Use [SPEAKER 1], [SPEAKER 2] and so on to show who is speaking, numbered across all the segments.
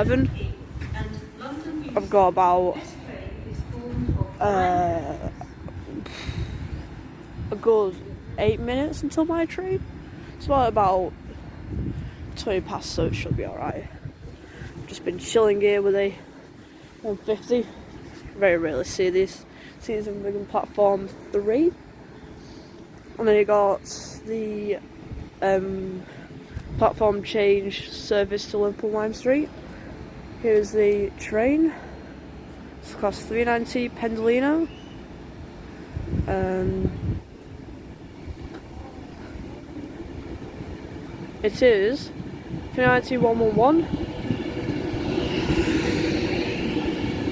[SPEAKER 1] 11. I've got about a good 8 minutes until my train. It's about 20 past, so it should be alright. Just been chilling here with a 150. Very rarely see these. See these in Wigan platform 3. And then you got the platform change service to Liverpool Lime Street. Here's the train. It's cost £3.90 Pendolino. It is £3.90 111.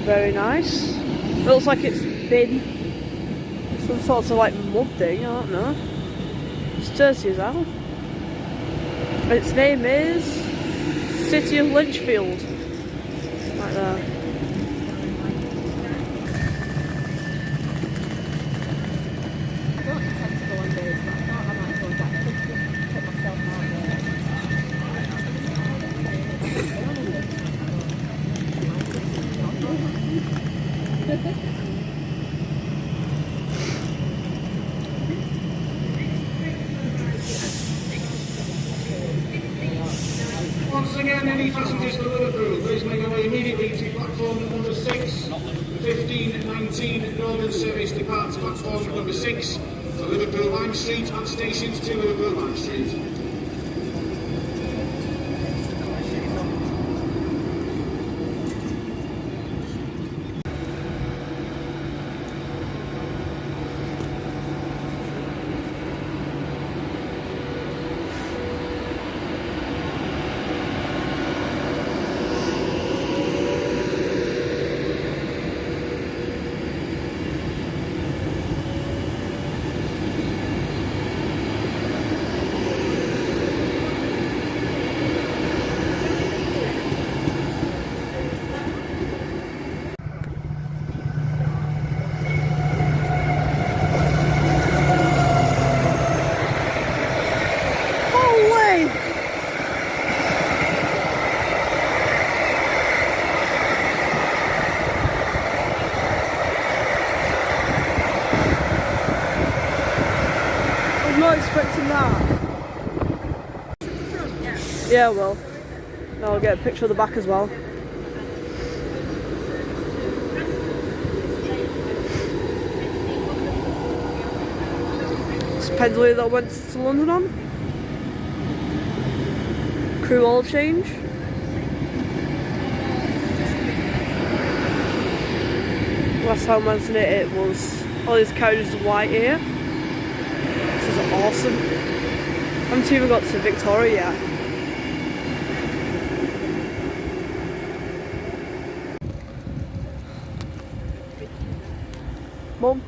[SPEAKER 1] Very nice. It looks like it's been some sort of like mud thing, I don't know. It's dirty as hell. Its name is City of Lichfield. Right there.
[SPEAKER 2] Once again, any passengers to Liverpool, please make your way immediately to platform number 6. 1519 Northern Service departs platform number 6 to Liverpool Lime Street and stations to Liverpool Lime Street.
[SPEAKER 1] I'm not expecting that. Yeah, well. Now I'll get a picture of the back as well. It's Pendolino that I went to London on. Crew oil change. Last time I went in it was all these carriages are white here. This is awesome. I haven't even got to Victoria yet. Mum?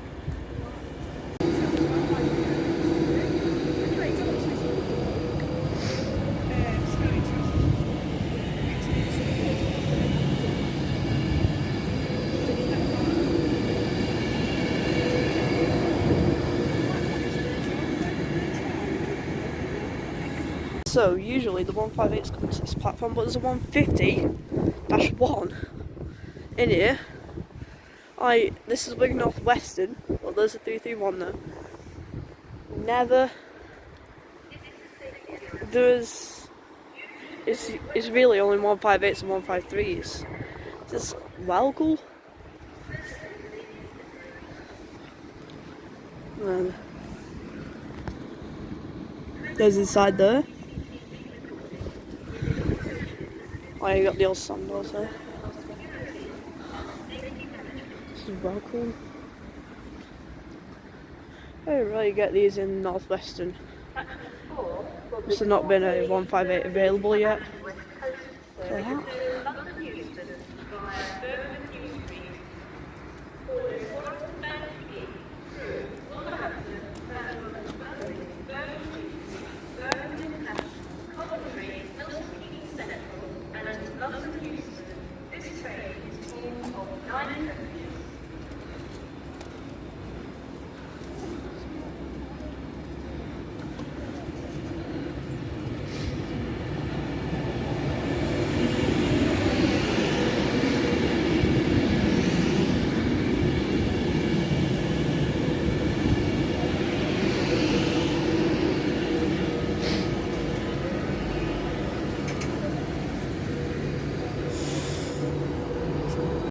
[SPEAKER 1] So usually the 158s come to this platform, but there's a 150-1 in here. This is Wigan North Western, but there's a 331 there. It's really only 158s and 153s. This is well cool. And there's inside there. Oh, you got the old sandals there. This is well cool. I don't really get these in North Western. There's not been a 158 available yet. For that.
[SPEAKER 3] This train is full of 9